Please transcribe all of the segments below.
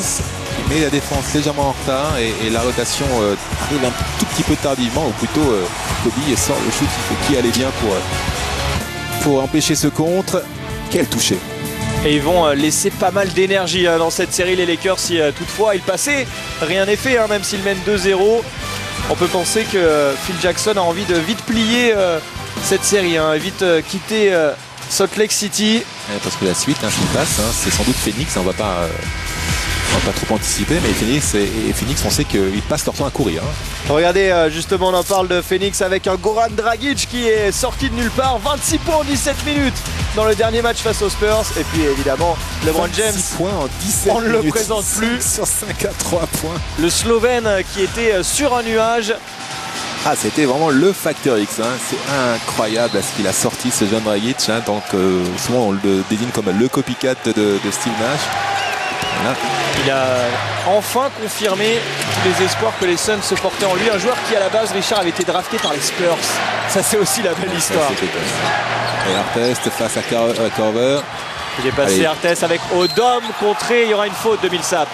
défense, qui met la défense légèrement en retard et la rotation arrive un tout petit peu tardivement, ou plutôt Kobe sort le shoot qui allait bien pour empêcher ce contre. Quel toucher! Et ils vont laisser pas mal d'énergie dans cette série, les Lakers, si toutefois il passait. Rien n'est fait, même s'ils mènent 2-0. On peut penser que Phil Jackson a envie de vite plier cette série, vite quitter Salt Lake City. Parce que la suite, s'il passe, c'est sans doute Phoenix, on va pas trop anticiper, mais Phoenix, on sait qu'ils passent leur temps à courir. Regardez, justement, on en parle de Phoenix avec un Goran Dragic qui est sorti de nulle part. 26 points en 17 minutes dans le dernier match face aux Spurs. Et puis évidemment, LeBron James, 26 points en 17 on ne le minutes, présente plus. Sur 5 à 3 points. Le Slovène qui était sur un nuage. Ah, c'était vraiment le facteur X. C'est incroyable à ce qu'il a sorti, ce jeune Dragic. Donc souvent on le désigne comme le copycat de Steve Nash. Voilà. Il a enfin confirmé tous les espoirs que les Suns se portaient en lui. Un joueur qui à la base, Richard, avait été drafté par les Spurs. Ça, c'est aussi la belle histoire. Et Artest face à Korver. Il est passé Artest avec Odom contré. Il y aura une faute de Millsap.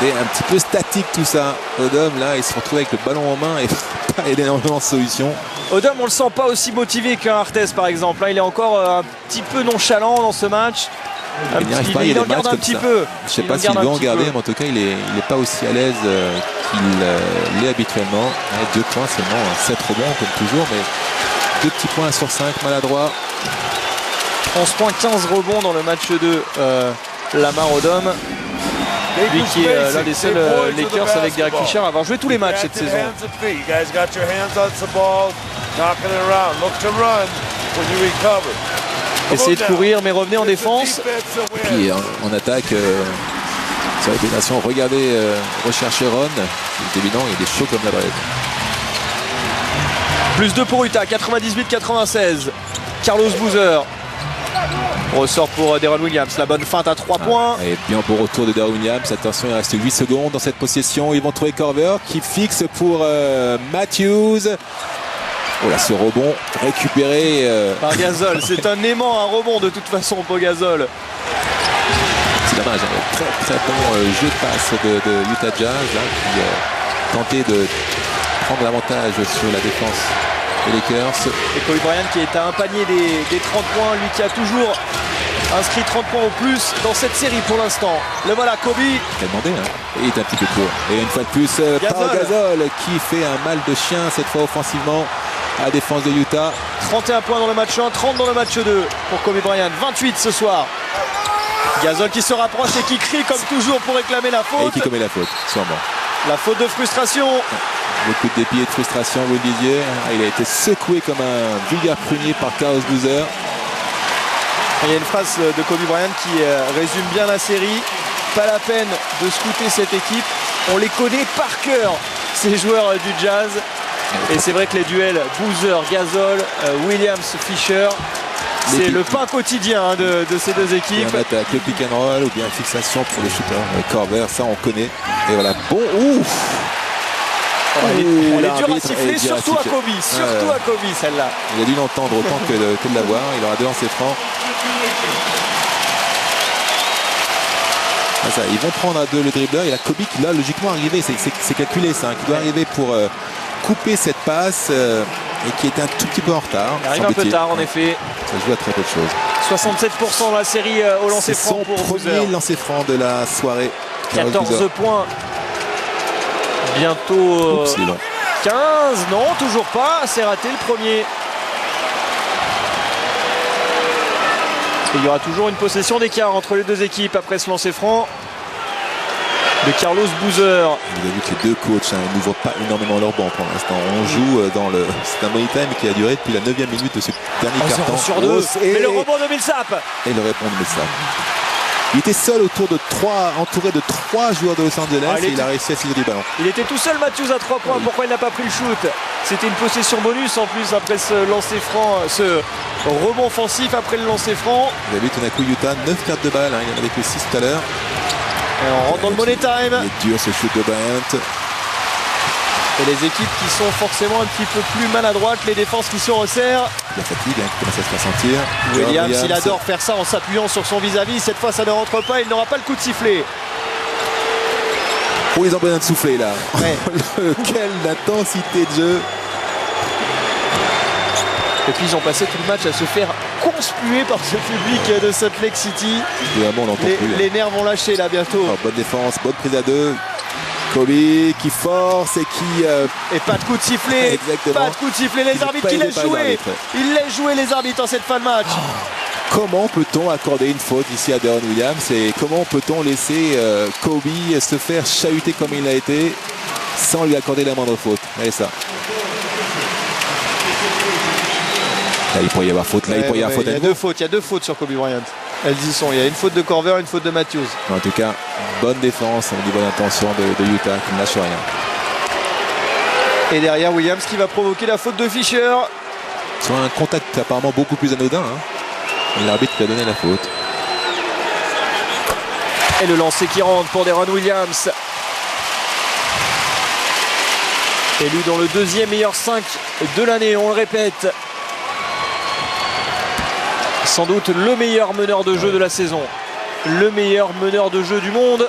C'était un petit peu statique tout ça. Odom là, il se retrouve avec le ballon en main et pas énormément de solutions. Odom, on le sent pas aussi motivé qu'un Artest par exemple. Là, il est encore un petit peu nonchalant dans ce match. Il en garde un petit peu. Je sais pas s'il veut en garder, mais en tout cas, il est pas aussi à l'aise qu'il l'est habituellement. 2 points seulement, 7 rebonds comme toujours, mais 2 petits points sur 5, maladroit. 11 points, 15 rebonds dans le match 2. Lamar Odom, lui qui est l'un des seuls Lakers avec Derek Fisher à avoir joué tous les matchs cette saison. Essayez de courir, mais revenez en défense. Et puis en attaque, sur les pénétrations, regardez, recherchez Ron. C'est évident, il est chaud comme la brève. Plus 2 pour Utah, 98-96. Carlos Boozer ressort pour Deron Williams. La bonne feinte à 3 points. Et bien pour retour de Deron Williams. Attention, il reste 8 secondes dans cette possession. Ils vont trouver Korver qui fixe pour Matthews. Oh là, ce rebond récupéré par Gasol. C'est un aimant, un rebond de toute façon pour Gasol. C'est dommage, très bon jeu de passe de Utah Jazz là, qui tentait de prendre l'avantage sur la défense des Lakers. Et Kobe Bryant qui est à un panier des 30 points, lui qui a toujours inscrit 30 points au plus dans cette série pour l'instant. Le voilà, Kobe. Il a demandé, il est un petit peu court. Et une fois de plus, Pau Gasol qui fait un mal de chien cette fois offensivement à la défense de Utah. 31 points dans le match 1, 30 dans le match 2 pour Kobe Bryant, 28 ce soir. Gasol qui se rapproche et qui crie comme toujours pour réclamer la faute. Et qui commet la faute, sûrement. La faute de frustration. Beaucoup de dépit et de frustration, vous le disiez. Il a été secoué comme un vulgaire prunier par Carlos Boozer. Il y a une phrase de Kobe Bryant qui résume bien la série. Pas la peine de scouter cette équipe. On les connaît par cœur, ces joueurs du Jazz. Et c'est vrai que les duels Boozer, Gasol, Williams, Fisher, c'est le pain quotidien de ces deux équipes. En attaque, le pick and roll ou bien fixation pour le shooter Korver, ça on connaît. Et voilà, bon, ouf. Elle est dure à siffler, surtout à Kobe, celle-là. Il a dû l'entendre autant que de l'avoir. Il aura 2 lancers francs. Ah, ça, ils vont prendre à 2 le dribbleur. Et la Kobe qui là logiquement arrivé, c'est calculé ça, qui doit arriver pour couper cette passe et qui était un tout petit peu en retard. Il arrive un peu tard en effet. Ça joue à très peu de choses. 67% dans la série au lancer franc pour Boozer. C'est son premier lancer franc de la soirée. 14 points. Bientôt 15, non, toujours pas. C'est raté le premier. Et il y aura toujours une possession d'écart entre les deux équipes après ce lancer franc de Carlos Boozer. Vous avez vu que les deux coachs n'ouvrent pas énormément leur banc pour l'instant. On joue dans le... C'est un money time qui a duré depuis la 9e minute de ce dernier quart-temps. Sur 2. Mais le rebond de Millsap. Et le rebond de Millsap. Il était seul entouré de 3 joueurs de Los Angeles et il a réussi à saisir du ballon. Il était tout seul, Matthews, à 3 points. Oui. Pourquoi il n'a pas pris le shoot? C'était une possession bonus en plus après ce lancer franc, ce rebond offensif après le lancer franc. Vous avez vu tout d'un coup Utah, 9 pertes de balles, il y en avait que 6 tout à l'heure. Et on rentre dans le money time. Il est dur ce shoot de Bryant. Et les équipes qui sont forcément un petit peu plus maladroites, les défenses qui se resserrent. La fatigue qui commence à se faire sentir. Williams, il adore faire ça en s'appuyant sur son vis-à-vis. Cette fois, ça ne rentre pas, il n'aura pas le coup de sifflet. Oh, ils ont besoin de souffler là. Ouais. Quelle intensité de jeu. Et puis ils ont passé tout le match à se faire conspuer par ce public de Salt Lake City. Vraiment, on n'entend plus. Les nerfs vont lâcher là bientôt. Oh, bonne défense, bonne prise à deux. Kobe qui force et qui... Et pas de coup de sifflet. Exactement. Pas de coup de sifflet. Les arbitres qui laissent jouer. Ils laissent jouer les arbitres en cette fin de match. Comment peut-on accorder une faute ici à Deron Williams et comment peut-on laisser Kobe se faire chahuter comme il l'a été sans lui accorder la moindre faute? Regardez ça. Là, il pourrait y avoir faute. Là, il pourrait y avoir faute. Il y a deux fautes sur Kobe Bryant. Elles y sont. Il y a une faute de Korver, une faute de Matthews. En tout cas, bonne défense au niveau d'intention de Utah qui ne lâche rien. Et derrière, Williams qui va provoquer la faute de Fisher. Sur un contact apparemment beaucoup plus anodin. L'arbitre lui a donné la faute. Et le lancer qui rentre pour Deron Williams. Élu dans le deuxième meilleur 5 de l'année, on le répète. Sans doute le meilleur meneur de jeu de la saison. Le meilleur meneur de jeu du monde.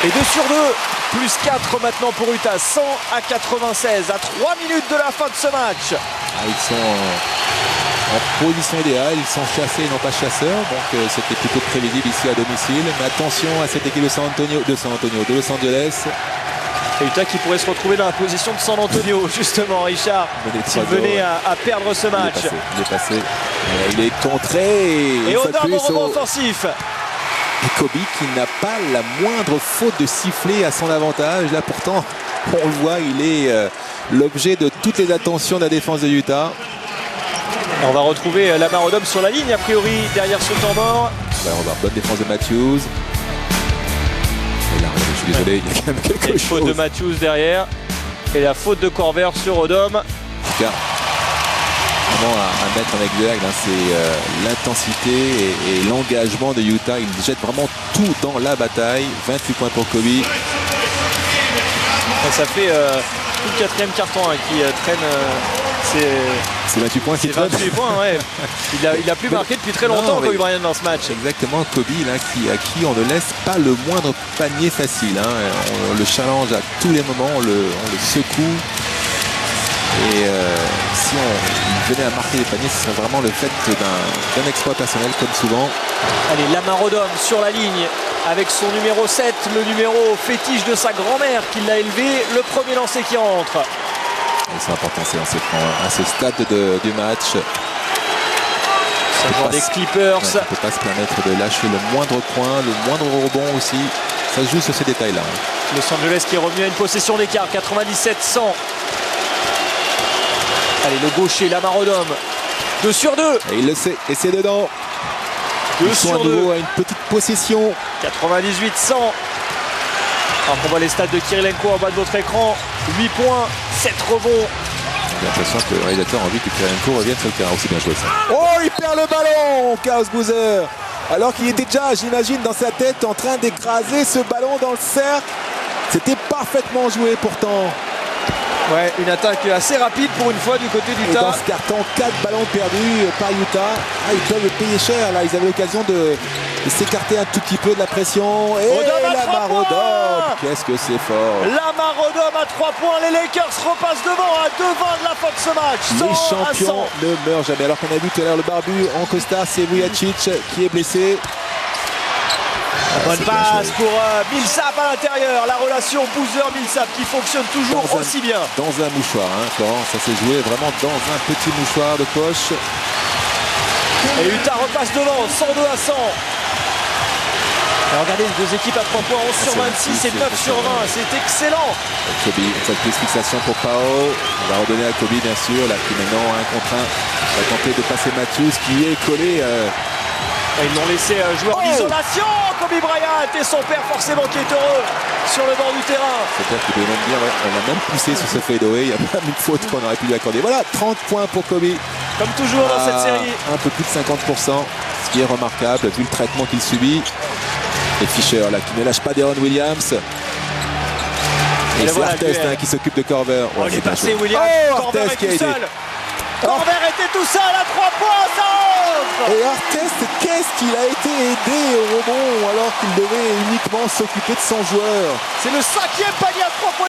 Et 2 sur 2. Plus 4 maintenant pour Utah. 100 à 96. À 3 minutes de la fin de ce match. Ils sont en position idéale. Ils sont chassés et non pas chasseurs. Donc c'était plutôt prévisible ici à domicile. Mais attention à cette équipe de Los Angeles. Et Utah qui pourrait se retrouver dans la position de San Antonio, justement, Richard, s'il venait à perdre ce match. Il est passé. Il est contré. Et Odom au rebond offensif. Et Kobe qui n'a pas la moindre faute de sifflet à son avantage. Là, pourtant, on le voit, il est l'objet de toutes les attentions de la défense de Utah. Et on va retrouver Lamar Odom sur la ligne, a priori, derrière ce temps mort. On va avoir bonne défense de Matthews. Et là, je suis désolé, il y a quand même quelque chose. Faute de Matthews derrière. Et la faute de Korver sur Odom. En tout cas, vraiment à mettre en exergue, c'est l'intensité et l'engagement de Utah. Ils jettent vraiment tout dans la bataille. 28 points pour Kobe. Ça fait tout le quatrième carton qui traîne. C'est 28 points qui traîne. 28 points, ouais. Il a plus marqué depuis très longtemps, Kobe Bryant, dans ce match. Exactement, Kobe, là, à qui on ne laisse pas le moindre panier facile. On le challenge à tous les moments, on le secoue. Et si on venait à marquer les paniers, ce serait vraiment le fait d'un exploit personnel, comme souvent. Allez, Lamar Odom sur la ligne avec son numéro 7, le numéro fétiche de sa grand-mère qui l'a élevé. Le premier lancé qui rentre. C'est important, c'est à ce stade du match. C'est genre des Clippers. On ne peut pas se permettre de lâcher le moindre point, le moindre rebond aussi. Ça se joue sur ces détails-là. Los Angeles qui est revenu à une possession d'écart, 97-100. Allez, le gaucher, Lamar Odom. 2 sur 2. Et il le sait, et c'est dedans. 2 Ils sont sur à nouveau 2. à une petite possession. 98-100. Alors qu'on voit les stats de Kirilenko en bas de votre écran. 8 points, 7 rebonds. J'ai l'impression que le réalisateur a envie que Kirilenko revienne sur le terrain. Aussi bien joué ça. Oh, il perd le ballon, Chaos Boozer. Alors qu'il était déjà, j'imagine, dans sa tête en train d'écraser ce ballon dans le cercle. C'était parfaitement joué pourtant. Ouais, une attaque assez rapide pour une fois du côté Et d'Utah. dans ce carton, 4 ballons perdus par Utah. Ils peuvent le payer cher. Là, ils avaient l'occasion de s'écarter un tout petit peu de la pression. Et Lamar Odom, qu'est-ce que c'est fort. Lamar Odom à 3 points. Les Lakers repassent devant à 2-20 de la fin de ce match. Les 100 à champions 100. ne meurent jamais. Alors qu'on a vu tout à l'heure le barbu en costard, c'est Vujacic qui est blessé. Bonne passe pour Millsap à l'intérieur. La relation Boozer-Millsap qui fonctionne toujours aussi bien. Dans un mouchoir, Florent. Ça s'est joué vraiment dans un petit mouchoir de poche. Et Utah repasse devant, 102 à 100. Et regardez, les deux équipes à 3 points, 11 sur 26 et 9 sur 20. C'est excellent. Kobe, cette plus fixation pour Pao. On va redonner à Kobe, bien sûr. Là, qui maintenant, 1 contre 1, va tenter de passer Matthews qui est collé. Ils l'ont laissé jouer en isolation. Kobe Bryant et son père forcément qui est heureux sur le bord du terrain. C'est-à-dire qu'il peut même dire, on a même poussé sur ce fadeaway. Il y a même une faute qu'on aurait pu lui accorder. Voilà, 30 points pour Kobe. Comme toujours dans cette série. Un peu plus de 50%, ce qui est remarquable vu le traitement qu'il subit. Et Fisher là qui ne lâche pas Deron Williams. Et c'est Artest qui s'occupe de Korver. Il est passé Williams. Korver est tout seul. Korver était tout seul à 3 points, ça rentre. Et Artest, qu'est-ce qu'il a été aidé au rebond alors qu'il devait uniquement s'occuper de son joueur. C'est le 5e panier à 3 points.